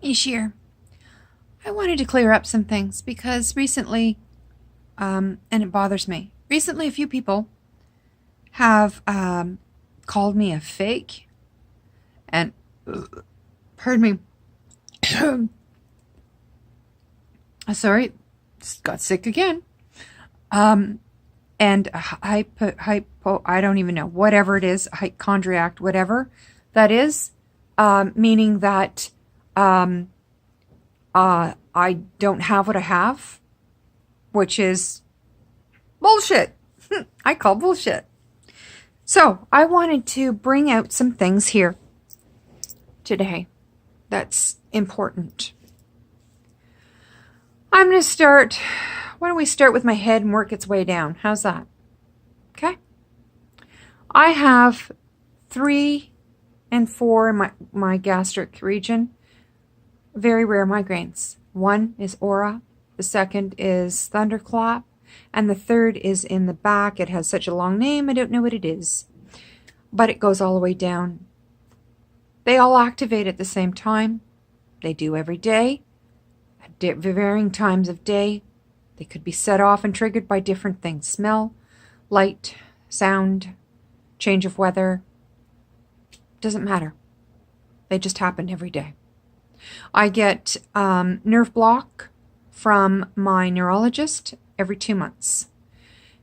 Ishir, I wanted to clear up some things because recently, and it bothers me, recently a few people have called me a fake and, pardon me, sorry, got sick again. And I don't even know, whatever it is, hypochondriac, whatever that is, meaning that I don't have what I have, which is bullshit. I call bullshit. So I wanted to bring out some things here today that's important. I'm going to start, why don't we start with my head and work its way down? How's that? Okay. I have 3 and 4 in my gastric region. Very rare migraines. One is aura, the second is thunderclap, and the third is in the back. It has such a long name, I don't know what it is, but it goes all the way down. They all activate at the same time. They do every day, at varying times of day. They could be set off and triggered by different things: smell, light, sound, change of weather. Doesn't matter. They just happen every day. I get nerve block from my neurologist every 2 months.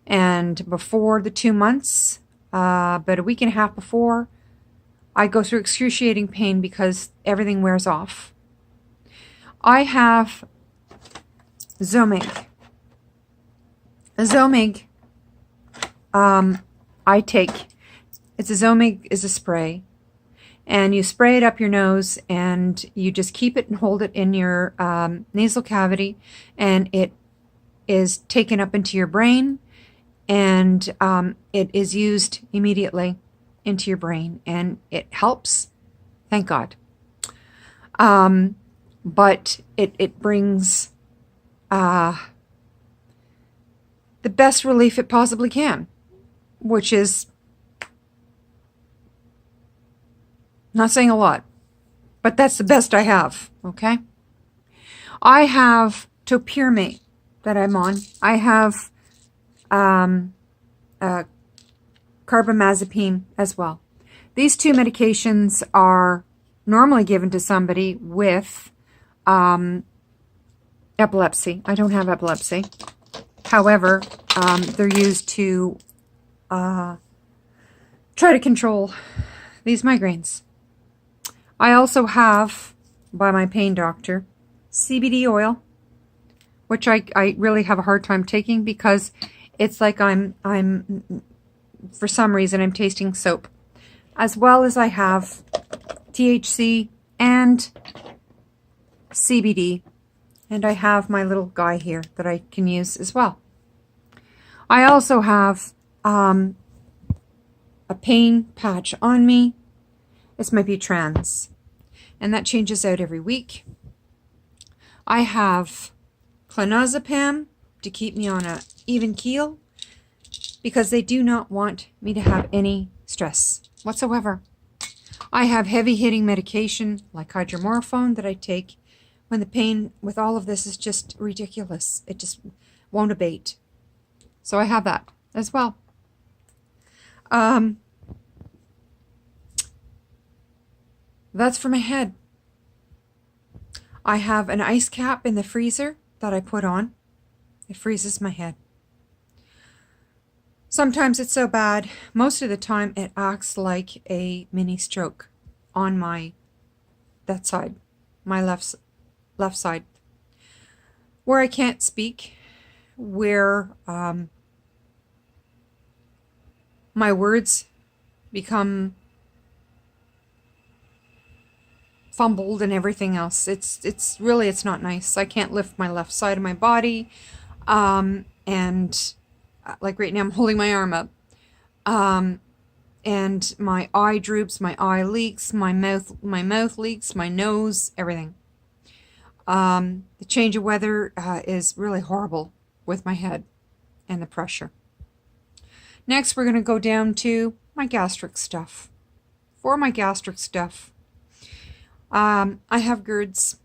And before the 2 months, about a week and a half before, I go through excruciating pain because everything wears off. I have Zomig. Zomig, I take, it's a Zomig is a spray. And you spray it up your nose and you just keep it and hold it in your nasal cavity, and it is taken up into your brain, and it is used immediately into your brain, and it helps, thank God. But it brings the best relief it possibly can, which is not saying a lot, but that's the best I have, okay? I have topiramate that I'm on. I have carbamazepine as well. These 2 medications are normally given to somebody with epilepsy. I don't have epilepsy. However, they're used to try to control these migraines. I also have, by my pain doctor, CBD oil, which I really have a hard time taking because it's like I'm for some reason I'm tasting soap. As well as I have THC and CBD, and I have my little guy here that I can use as well. I also have a pain patch on me. It's my Butrans, and that changes out every week. I have clonazepam to keep me on an even keel because they do not want me to have any stress whatsoever. I have heavy-hitting medication like hydromorphone that I take when the pain with all of this is just ridiculous. It just won't abate. So I have that as well. That's for my head. I have an ice cap in the freezer that I put on. It freezes my head. Sometimes it's so bad. Most of the time it acts like a mini stroke on that side, my left side, where I can't speak, where my words become fumbled and everything else. It's really not nice. I can't lift my left side of my body, and like right now I'm holding my arm up, and my eye droops, my eye leaks, my mouth leaks, my nose, everything. The change of weather is really horrible with my head and the pressure. Next, we're going to go down to my gastric stuff. For my gastric stuff, I have GERDs.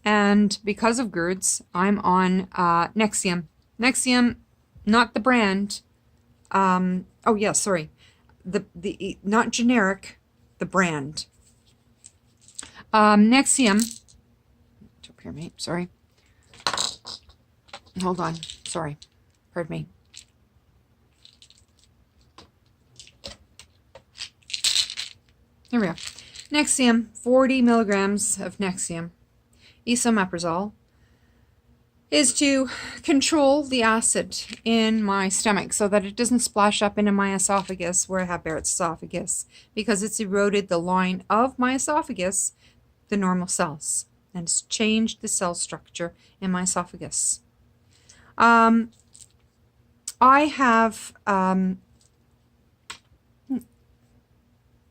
And because of GERDs, I'm on Nexium. Nexium, not the brand. Oh yeah, sorry. The not generic, the brand. Nexium. Up here, mate. Sorry. Hold on. Sorry. Pardon me. Here we go. Nexium, 40 milligrams of Nexium. Esomeprazole is to control the acid in my stomach so that it doesn't splash up into my esophagus where I have Barrett's esophagus, because it's eroded the line of my esophagus, the normal cells, and it's changed the cell structure in my esophagus. I have, no,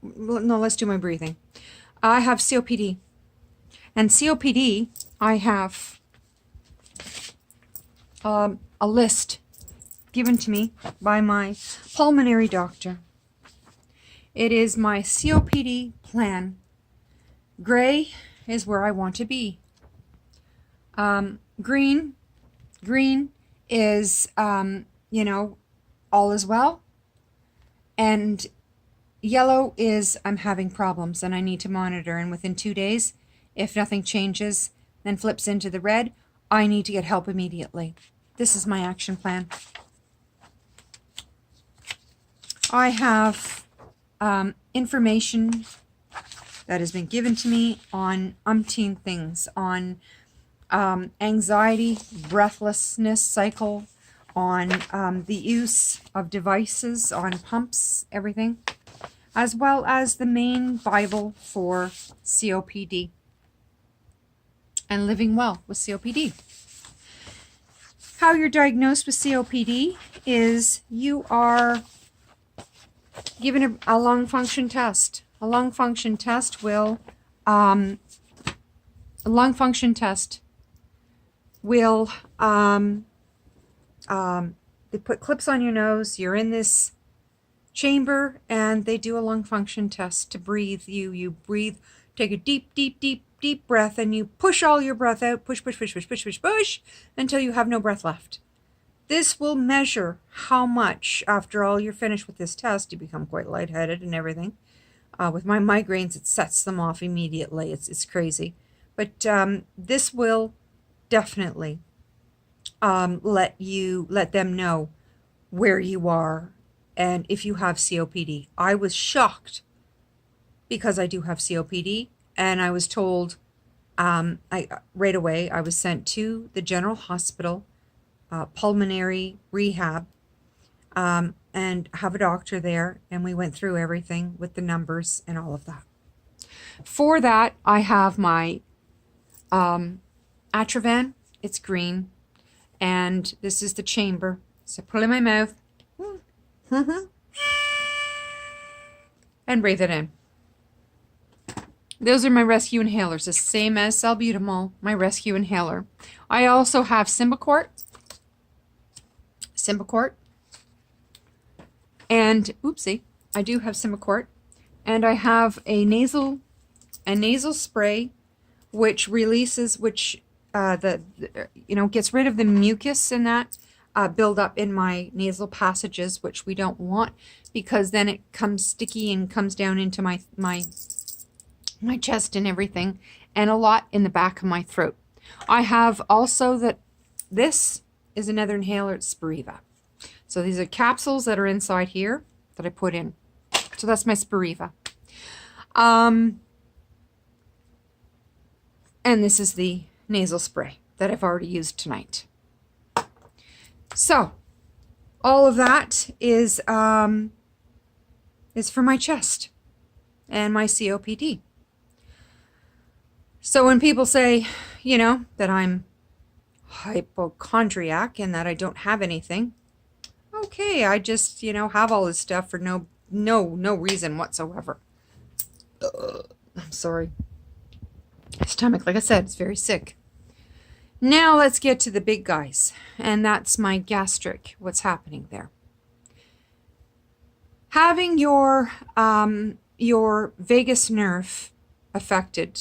let's do my breathing. I have COPD. And COPD, I have a list given to me by my pulmonary doctor. It is my COPD plan. Gray is where I want to be. Green is, you know, all is well. And yellow is I'm having problems and I need to monitor. And within 2 days, if nothing changes, then flips into the red, I need to get help immediately. This is my action plan. I have information that has been given to me on umpteen things, on anxiety, breathlessness cycle, on the use of devices, on pumps, everything, as well as the main Bible for COPD and living well with COPD. How you're diagnosed with COPD is you are given a lung function test. A lung function test will they put clips on your nose. You're in this chamber and they do a lung function test to breathe you. You breathe, take a deep breath, and you push all your breath out, push until you have no breath left. This will measure how much, after all you're finished with this test, you become quite lightheaded and everything. With my migraines, it sets them off immediately. It's crazy. But this will definitely let them know where you are and if you have COPD. I was shocked because I do have COPD, and I was told right away I was sent to the General Hospital pulmonary rehab and have a doctor there, and we went through everything with the numbers and all of that. For that, I have my Atrovan. It's green, and this is the chamber. So pull in my mouth and breathe it in. Those are my rescue inhalers, the same as salbutamol, my rescue inhaler. I also have Symbicort, and oopsie, I do have Symbicort, and I have a nasal spray, which releases, gets rid of the mucus and that build up in my nasal passages, which we don't want, because then it comes sticky and comes down into my chest and everything, and a lot in the back of my throat. I have also this is another inhaler, it's Spiriva. So these are capsules that are inside here that I put in. So that's my Spiriva. And this is the nasal spray that I've already used tonight. So all of that is for my chest and my COPD. So when people say, that I'm hypochondriac and that I don't have anything, okay, I just, have all this stuff for no reason whatsoever. I'm sorry. My stomach, like I said, is very sick. Now let's get to the big guys, and that's my gastric, what's happening there. Having your vagus nerve affected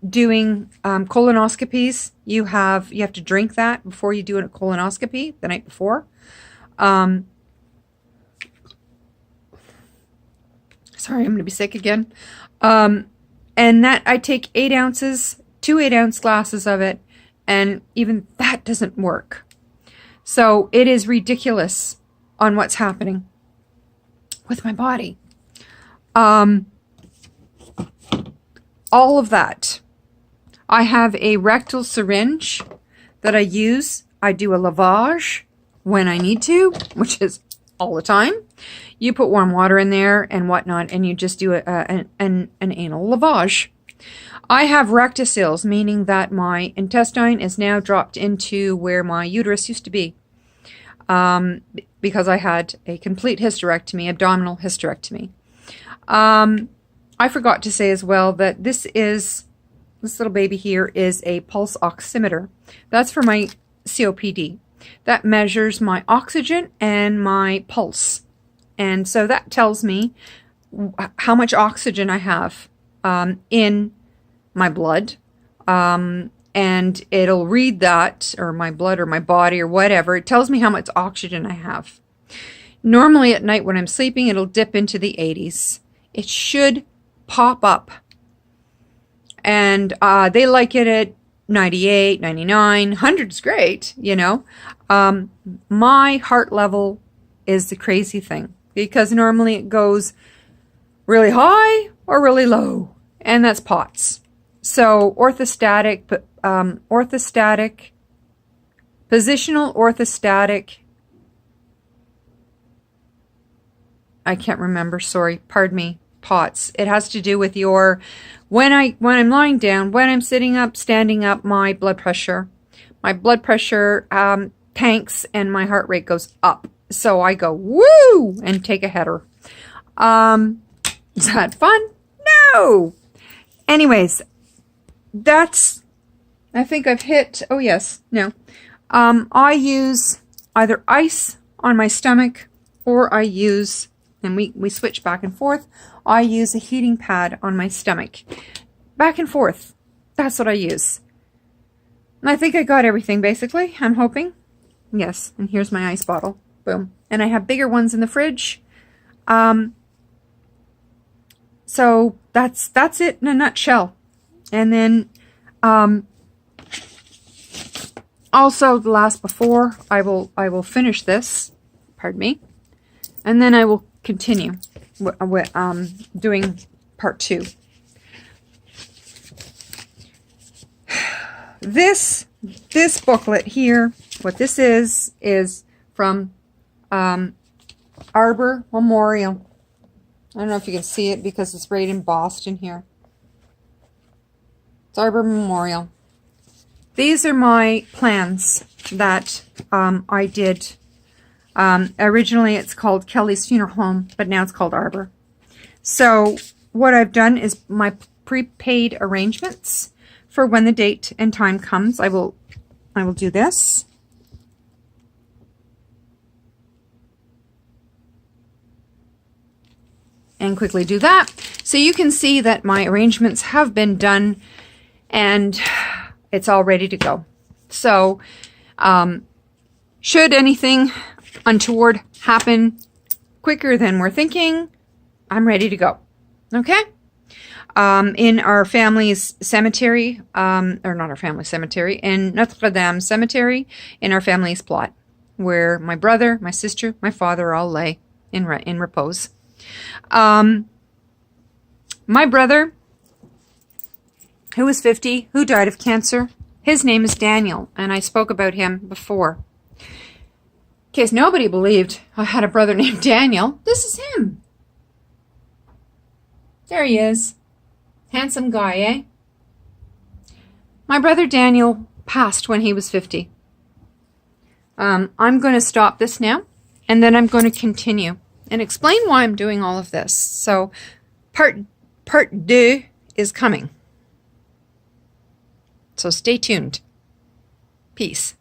doing colonoscopies, you have to drink that before you do a colonoscopy the night before. Sorry, I'm going to be sick again. And that I take 8 ounces, 2 8-ounce glasses of it, and even that doesn't work. So it is ridiculous on what's happening with my body. All of that. I have a rectal syringe that I use. I do a lavage when I need to, which is all the time. You put warm water in there and whatnot, and you just do an anal lavage. I have rectocils, meaning that my intestine is now dropped into where my uterus used to be, because I had a complete hysterectomy, abdominal hysterectomy. I forgot to say as well that this little baby here is a pulse oximeter. That's for my COPD. That measures my oxygen and my pulse. And so that tells me how much oxygen I have in my blood. And it'll read that, or my blood or my body or whatever. It tells me how much oxygen I have. Normally at night when I'm sleeping, it'll dip into the 80s. It should pop up. And they like it at 98, 99, 100 is great, you know. My heart level is the crazy thing, because normally it goes really high or really low, and that's POTS. So orthostatic, positional orthostatic, I can't remember, sorry, pardon me, POTS. It has to do with your, when I'm lying down, when I'm sitting up, standing up, my blood pressure tanks and my heart rate goes up. So I go, woo, and take a header. Is that fun? No. Anyways, I think I've hit, oh yes, no. I use either ice on my stomach, or I use, and we switch back and forth, I use a heating pad on my stomach. Back and forth. That's what I use. And I think I got everything, basically. I'm hoping. Yes, and here's my ice bottle. Boom. And I have bigger ones in the fridge. So that's it in a nutshell. And then also the last before I will finish this, pardon me, and then I will continue doing part 2. This booklet here, what this is from Arbor Memorial. I don't know if you can see it because it's right in Boston here. It's Arbor Memorial. These are my plans that I did. Originally it's called Kelly's Funeral Home, but now it's called Arbor. So what I've done is my prepaid arrangements for when the date and time comes. I will do this. And quickly do that. So you can see that my arrangements have been done and it's all ready to go. So should anything untoward happen quicker than we're thinking, I'm ready to go. Okay? In our family's cemetery, or not our family cemetery, in Notre Dame Cemetery, in our family's plot, where my brother, my sister, my father all lay in repose. My brother, who was 50, who died of cancer, his name is Daniel, and I spoke about him before. In case nobody believed I had a brother named Daniel, this is him. There he is. Handsome guy, eh? My brother Daniel passed when he was 50. I'm going to stop this now, and then I'm going to continue and explain why I'm doing all of this. So part 2 is coming. So stay tuned. Peace.